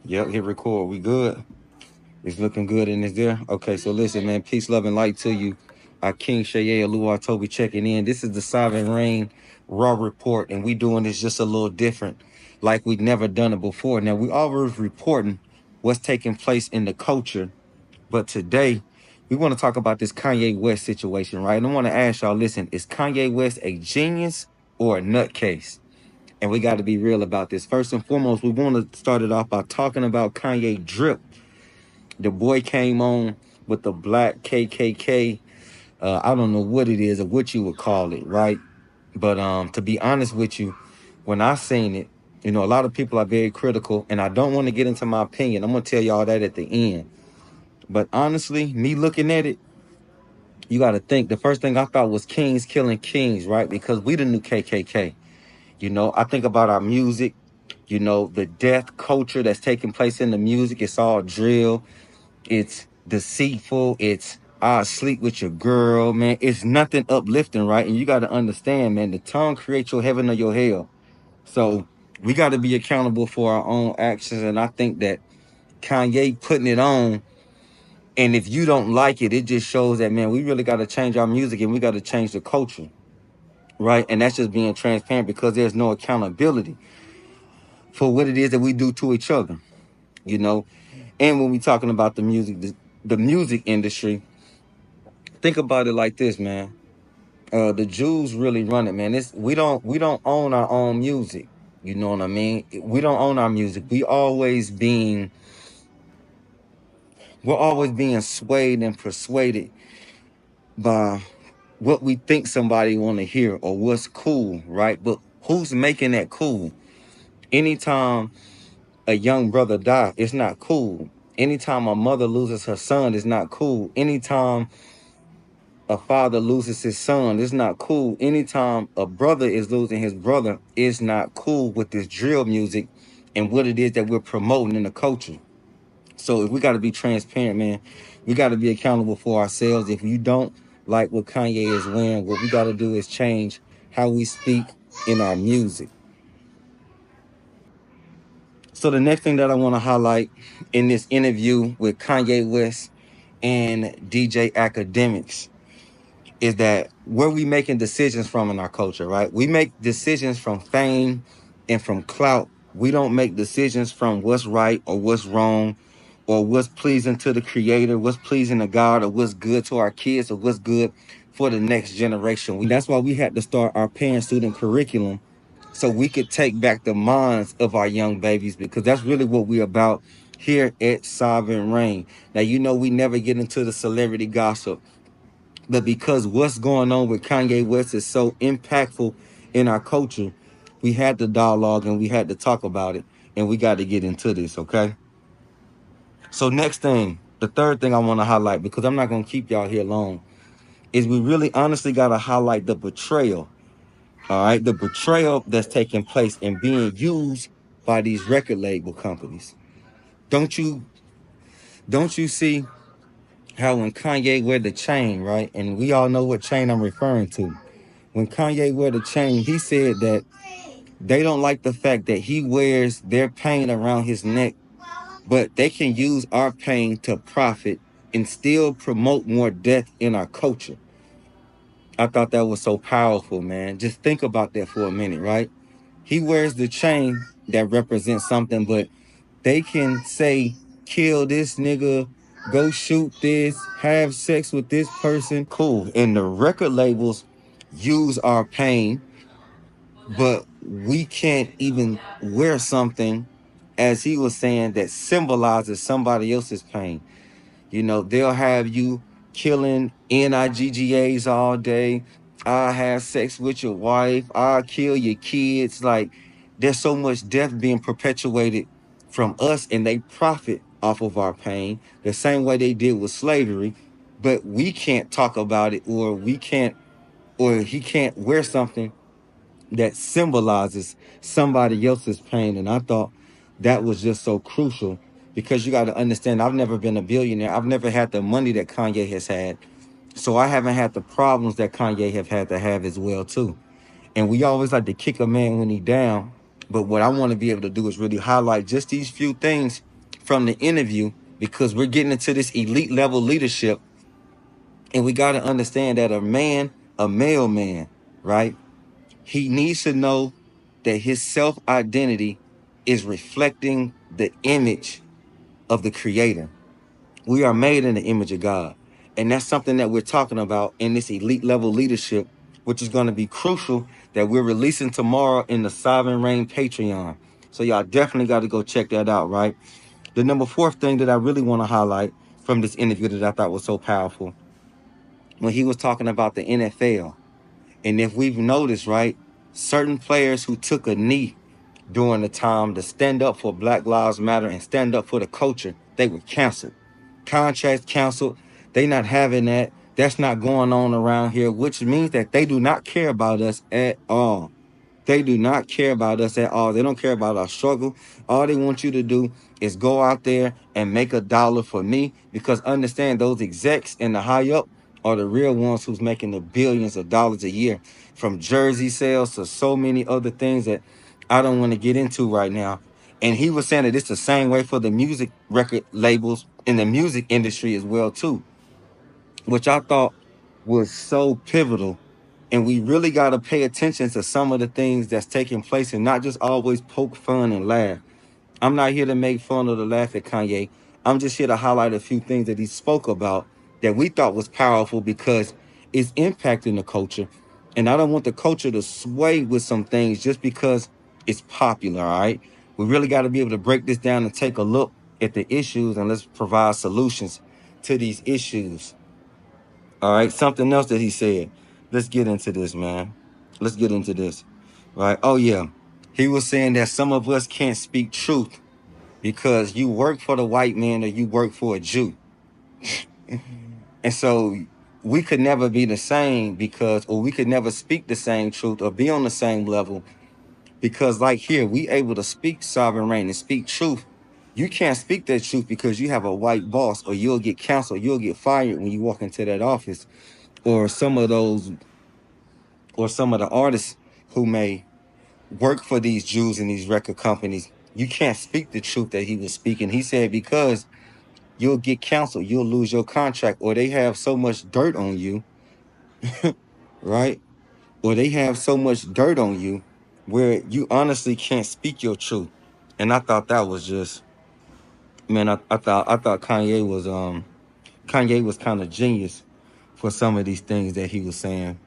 Yep, hit record. We good. It's looking good and it's there. Okay, so listen, man. Peace, love, and light to you. King Shaye Alua Toby checking in. This is the Sovereign Rain Raw Report, and we doing this just a little different, like we've never done it before. Now, we always reporting what's taking place in the culture, but today we want to talk about this Kanye West situation, right? And I want to ask y'all, listen, is Kanye West a genius or a nutcase? And we got to be real about this. First and foremost, we want to start it off by talking about Kanye drip. The boy came on with the black KKK. I don't know what it is or what you would call it, right? But to be honest with you, when I seen it, a lot of people are very critical, and I don't want to get into my opinion. I'm gonna tell y'all that at the end. But honestly, me looking at it, you got to think. The first thing I thought was kings killing kings, right? Because we the new KKK. I think about our music. The death culture that's taking place in the music. It's all drill. It's deceitful. It's sleep with your girl, man. It's nothing uplifting, right? And you got to understand, man, the tongue creates your heaven or your hell. So we got to be accountable for our own actions. And I think that Kanye putting it on, and if you don't like it, it just shows that, man, we really got to change our music and we got to change the culture, right? And that's just being transparent because there's no accountability for what it is that we do to each other, you know. And when we talking about the music, the music industry, think about it like this, man. The Jews really run it, man. We don't own our own music. You know what I mean? We don't own our music. We're always being swayed and persuaded by what we think somebody want to hear or what's cool, right? But who's making that cool? Anytime a young brother die, it's not cool. Anytime a mother loses her son, it's not cool. Anytime a father loses his son, it's not cool. Anytime a brother is losing his brother, it's not cool with this drill music and what it is that we're promoting in the culture. So if we got to be transparent, man, we got to be accountable for ourselves. If you don't like what Kanye is wearing, what we got to do is change how we speak in our music. So the next thing that I want to highlight in this interview with Kanye West and DJ Akademiks is that where we making decisions from in our culture, right? We make decisions from fame and from clout. We don't make decisions from what's right or what's wrong or what's pleasing to the creator, what's pleasing to God, or what's good to our kids, or what's good for the next generation. That's why we had to start our parent-student curriculum so we could take back the minds of our young babies, because that's really what we're about here at Sovereign Rain. Now, we never get into the celebrity gossip, but because what's going on with Kanye West is so impactful in our culture, we had to dialogue and we had to talk about it, and we got to get into this, okay? So next thing, the third thing I want to highlight, because I'm not going to keep y'all here long, is we really honestly got to highlight the betrayal, all right? The betrayal that's taking place and being used by these record label companies. Don't you see how when Kanye wear the chain, right? And we all know what chain I'm referring to. When Kanye wear the chain, he said that they don't like the fact that he wears their pain around his neck, but they can use our pain to profit and still promote more death in our culture. I thought that was so powerful, man. Just think about that for a minute, right? He wears the chain that represents something, but they can say, kill this nigga, go shoot this, have sex with this person. Cool. And the record labels use our pain, but we can't even wear something, as he was saying, that symbolizes somebody else's pain. They'll have you killing NIGGAs all day. I have sex with your wife. I'll kill your kids. Like, there's so much death being perpetuated from us, and they profit off of our pain the same way they did with slavery. But we can't talk about it, or he can't wear something that symbolizes somebody else's pain. And I thought that was just so crucial, because you got to understand, I've never been a billionaire. I've never had the money that Kanye has had. So I haven't had the problems that Kanye have had to have as well, too. And we always like to kick a man when he down. But what I want to be able to do is really highlight just these few things from the interview because we're getting into this elite level leadership, and we got to understand that a male man, right? He needs to know that his self identity is reflecting the image of the creator. We are made in the image of God. And that's something that we're talking about in this elite level leadership, which is going to be crucial that we're releasing tomorrow in the Sovereign Reign Patreon. So y'all definitely got to go check that out, right? The number fourth thing that I really want to highlight from this interview that I thought was so powerful, when he was talking about the NFL. And if we've noticed, right, certain players who took a knee during the time to stand up for Black Lives Matter and stand up for the culture, they were canceled. Contracts canceled. They not having that. That's not going on around here, which means that they do not care about us at all. They do not care about us at all. They don't care about our struggle. All they want you to do is go out there and make $1 for me, because understand those execs and the high up are the real ones who's making the billions of dollars a year from jersey sales to so many other things that I don't want to get into right now. And he was saying that it's the same way for the music record labels in the music industry as well too, which I thought was so pivotal. And we really got to pay attention to some of the things that's taking place and not just always poke fun and laugh. I'm not here to make fun or to laugh at Kanye. I'm just here to highlight a few things that he spoke about that we thought was powerful because it's impacting the culture. And I don't want the culture to sway with some things just because it's popular, all right? We really got to be able to break this down and take a look at the issues, and let's provide solutions to these issues. All right, something else that he said. Let's get into this, man. Let's get into this. Right? Oh, yeah. He was saying that some of us can't speak truth because you work for the white man or you work for a Jew. And so we could never be the same because, or we could never speak the same truth or be on the same level because, like here, we able to speak sovereign reign and speak truth. You can't speak that truth because you have a white boss, or you'll get canceled, you'll get fired when you walk into that office, or some of those, or some of the artists who may work for these Jews and these record companies. You can't speak the truth that he was speaking. He said because you'll get canceled, you'll lose your contract, or they have so much dirt on you, right? Or they have so much dirt on you where you honestly can't speak your truth. And I thought that was just, man, I thought Kanye was kind of genius for some of these things that he was saying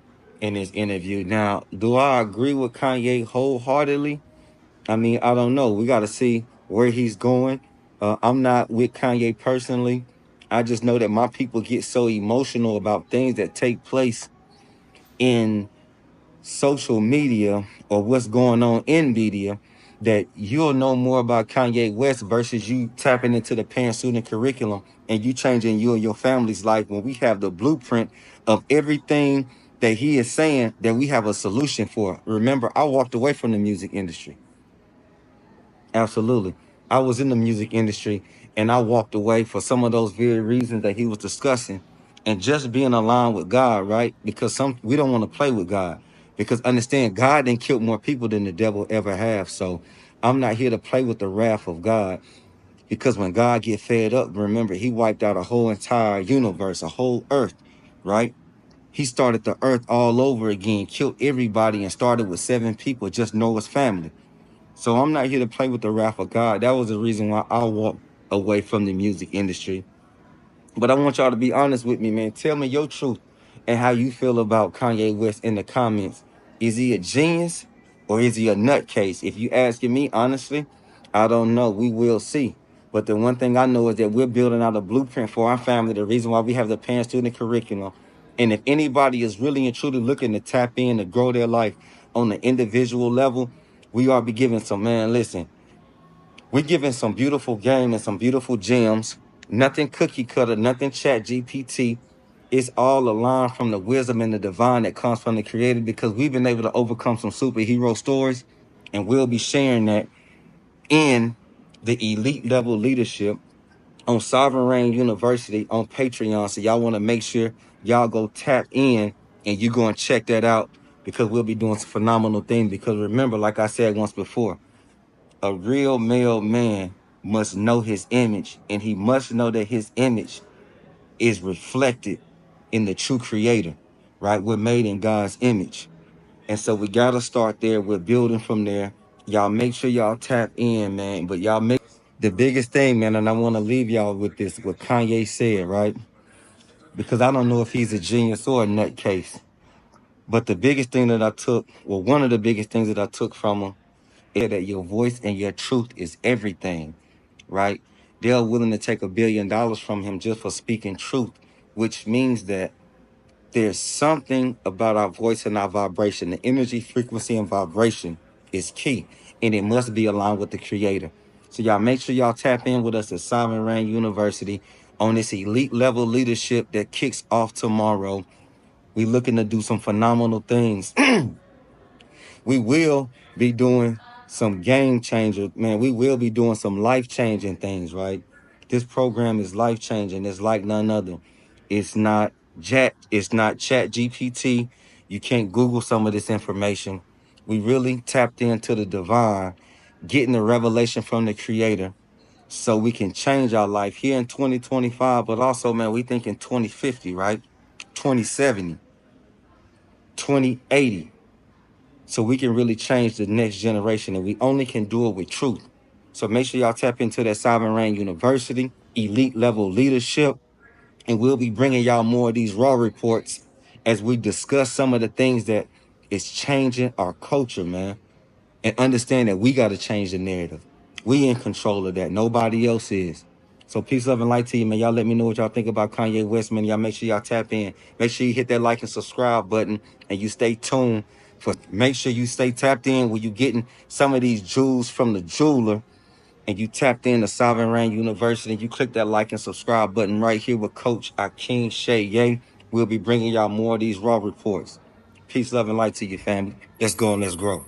in his interview. Now, do I agree with Kanye wholeheartedly? I mean, I don't know. We got to see where he's going. I'm not with Kanye personally. I just know that my people get so emotional about things that take place in social media or what's going on in media that you'll know more about Kanye West versus you tapping into the parent student curriculum and you changing you and your family's life when we have the blueprint of everything that he is saying that we have a solution for. Remember, I walked away from the music industry. Absolutely. I was in the music industry and I walked away for some of those very reasons that he was discussing, and just being aligned with God, right? Because some we don't want to play with God. Because understand, God didn't kill more people than the devil ever have. So I'm not here to play with the wrath of God. Because when God get fed up, remember, he wiped out a whole entire universe, a whole earth, right? He started the earth all over again, killed everybody, and started with 7 people, just Noah's family. So I'm not here to play with the wrath of God. That was the reason why I walked away from the music industry. But I want y'all to be honest with me, man. Tell me your truth and how you feel about Kanye West in the comments. Is he a genius or is he a nutcase? If you asking me honestly, I don't know. We will see. But the one thing I know is that we're building out a blueprint for our family. The reason why we have the parent student curriculum. And if anybody is really and truly looking to tap in to grow their life on the individual level, we are be giving some, man, listen, we're giving some beautiful game and some beautiful gems. Nothing cookie cutter, nothing chat GPT. It's all aligned from the wisdom and the divine that comes from the creator, because we've been able to overcome some superhero stories. And we'll be sharing that in the elite level leadership on Sovereign Reign University on Patreon. So y'all want to make sure y'all go tap in and you go and check that out, because we'll be doing some phenomenal things. Because remember, like I said once before, a real male man must know his image, and he must know that his image is reflected in the true creator, right? We're made in God's image. And so we gotta start there. We're building from there. Y'all make sure y'all tap in, man. But y'all make the biggest thing, man, and I want to leave y'all with this, what Kanye said, right? Because I don't know if he's a genius or a nutcase. But the biggest thing that I took, well, one of the biggest things that I took from him is that your voice and your truth is everything, right? They're willing to take $1 billion from him just for speaking truth, which means that there's something about our voice and our vibration. The energy, frequency, and vibration is key, and it must be aligned with the creator. So y'all make sure y'all tap in with us at Sovereign Rain University on this elite level leadership that kicks off tomorrow. We looking to do some phenomenal things. We will be doing some game changer, man. We will be doing some life changing things, right? This program is life changing. It's like none other. It's not chat GPT. You can't Google some of this information. We really tapped into the divine, getting the revelation from the creator so we can change our life here in 2025, but also, man, we think in 2050, right? 2070, 2080. So we can really change the next generation, and we only can do it with truth. So make sure y'all tap into that Sovereign Rain University, elite level leadership, and we'll be bringing y'all more of these raw reports as we discuss some of the things that is changing our culture, man, and understand that we got to change the narrative. We in control of that. Nobody else is. So peace, love, and light to you, man. Y'all let me know what y'all think about Kanye West, man. Y'all make sure y'all tap in. Make sure you hit that like and subscribe button, and you stay tuned for. Make sure you stay tapped in when you getting some of these jewels from the jeweler, and you tapped in to Sovereign Rain University. You click that like and subscribe button right here with Coach Akeem Shea. We'll be bringing y'all more of these raw reports. Peace, love, and light to you, family. Let's go and let's grow.